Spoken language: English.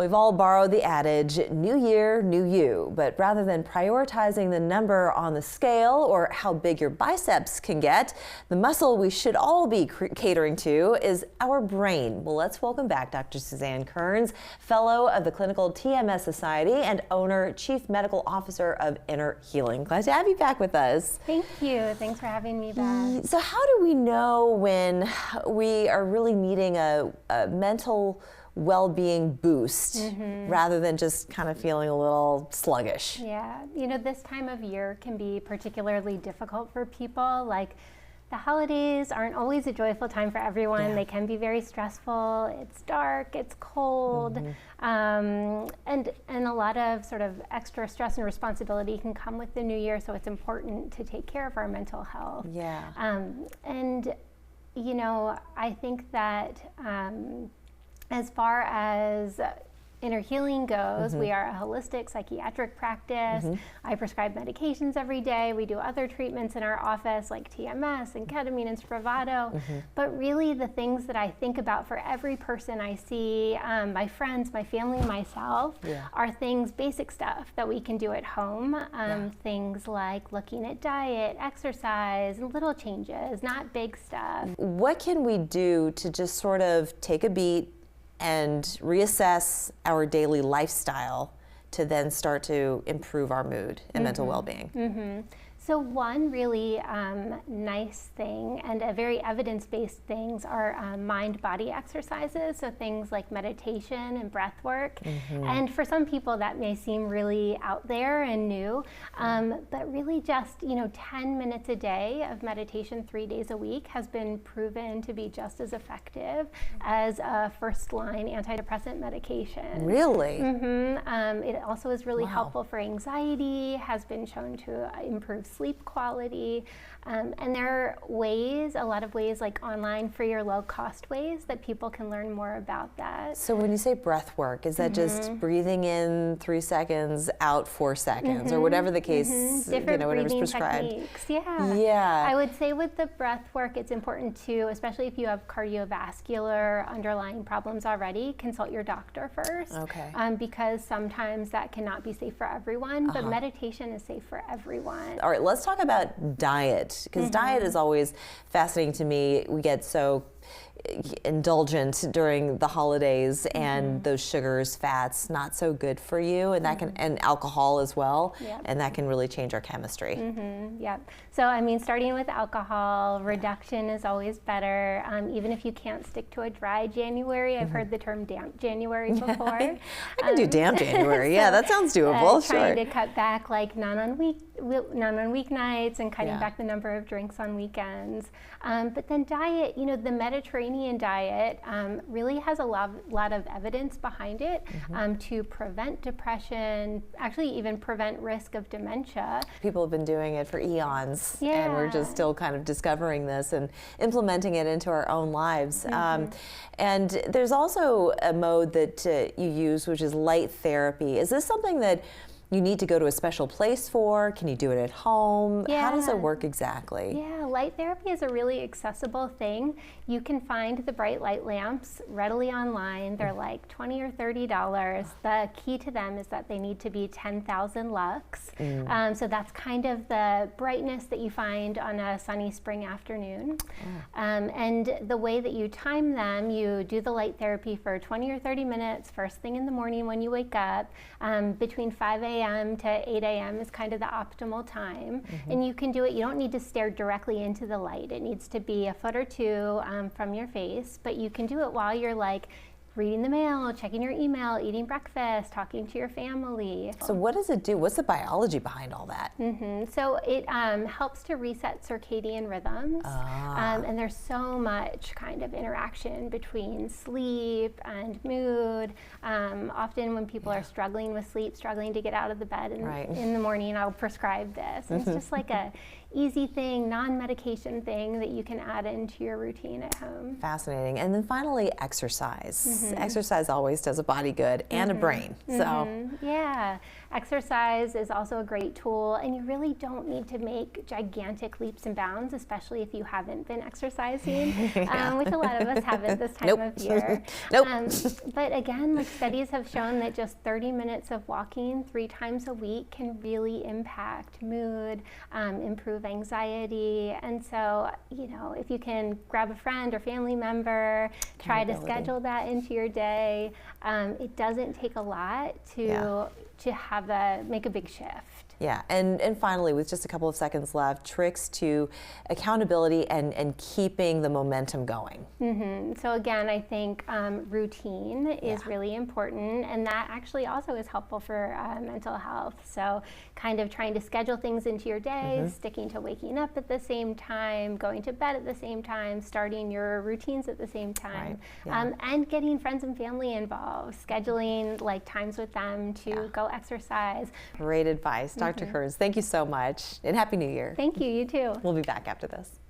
Well, we've all borrowed the adage, new year, new you, but rather than prioritizing the number on the scale or how big your biceps can get, the muscle we should all be catering to is our brain. Well, let's welcome back Dr. Suzanne Kearns, Fellow of the Clinical TMS Society and owner, Chief Medical Officer of Inner Healing. Glad to have you back with us. Thank you. Thanks for having me back. So how do we know when we are really needing a mental well-being boost rather than just kind of feeling a little sluggish? Yeah, you know, this time of year can be particularly difficult for people. Like, the holidays aren't always a joyful time for everyone. Yeah. They can be very stressful. It's dark, it's cold, and a lot of sort of extra stress and responsibility can come with the new year, so it's important to take care of our mental health. Yeah. And, you know, I think that as far as Inner Healing goes, we are a holistic psychiatric practice. I prescribe medications every day. We do other treatments in our office like TMS and ketamine and Spravato. But really the things that I think about for every person I see, my friends, my family, myself, are things, basic stuff that we can do at home. Things like looking at diet, exercise, and little changes, not big stuff. What can we do to just sort of take a beat and reassess our daily lifestyle to then start to improve our mood and mental well-being? So one really nice thing and a very evidence-based things are mind-body exercises. So things like meditation and breath work. And for some people that may seem really out there and new, but really just, you know, 10 minutes a day of meditation 3 days a week has been proven to be just as effective as a first-line antidepressant medication. Really? It also is really helpful for anxiety, has been shown to improve sleep quality, and there are ways, a lot of ways like online free or low cost ways that people can learn more about that. So when you say breath work, is that just breathing in 3 seconds, out 4 seconds, or whatever the case, Different you know, whatever's breathing prescribed? techniques. Yeah. Yeah. I would say with the breath work, it's important to, especially if you have cardiovascular underlying problems already, consult your doctor first. Okay. Because sometimes that cannot be safe for everyone, but meditation is safe for everyone. All right, let's talk about diet, because diet is always fascinating to me. We get so indulgent during the holidays, and those sugars, fats, not so good for you, and that can, and alcohol as well, and that can really change our chemistry. Yep. So I mean, starting with alcohol, reduction is always better. Even if you can't stick to a dry January, I've heard the term damp January before. I can do damp January. Yeah, that sounds doable. Trying to cut back, like none on weeknights, and cutting back the number of drinks on weekends. But then diet, you know, the Mediterranean diet really has a lot of evidence behind it to prevent depression, actually even prevent risk of dementia. People have been doing it for eons, and we're just still kind of discovering this and implementing it into our own lives. And there's also a mode that you use, which is light therapy. Is this something that you need to go to a special place for? Can you do it at home? How does it work exactly? Yeah, light therapy is a really accessible thing. You can find the bright light lamps readily online. They're like $20 or $30. The key to them is that they need to be 10,000 lux. So that's kind of the brightness that you find on a sunny spring afternoon. And the way that you time them, you do the light therapy for 20 or 30 minutes, first thing in the morning when you wake up. Between 5 a.m. to 8 a.m. is kind of the optimal time. And you can do it, you don't need to stare directly into the light. It needs to be a foot or two from your face, but you can do it while you're like reading the mail, checking your email, eating breakfast, talking to your family. So what does it do? What's the biology behind all that? So it helps to reset circadian rhythms. And there's so much kind of interaction between sleep and mood. Often when people are struggling with sleep, struggling to get out of the bed in the morning, I'll prescribe this. And it's just like a easy thing, non-medication thing that you can add into your routine at home. Fascinating. And then finally, exercise. Exercise always does a body good and a brain. So yeah, exercise is also a great tool, and you really don't need to make gigantic leaps and bounds, especially if you haven't been exercising, which a lot of us haven't this time of year. But again, like steady studies have shown that just 30 minutes of walking 3 times a week can really impact mood, improve anxiety. And so, you know, if you can grab a friend or family member, try to schedule that into your day. It doesn't take a lot to make a big shift. Yeah, and finally, with just a couple of seconds left, tricks to accountability and keeping the momentum going. So again, I think routine is really important, and that actually also is helpful for mental health. So kind of trying to schedule things into your day, sticking to waking up at the same time, going to bed at the same time, starting your routines at the same time, and getting friends and family involved, scheduling like times with them to go exercise. Great advice. Dr. Kearns, thank you so much, and Happy New Year. Thank you, you too. We'll be back after this.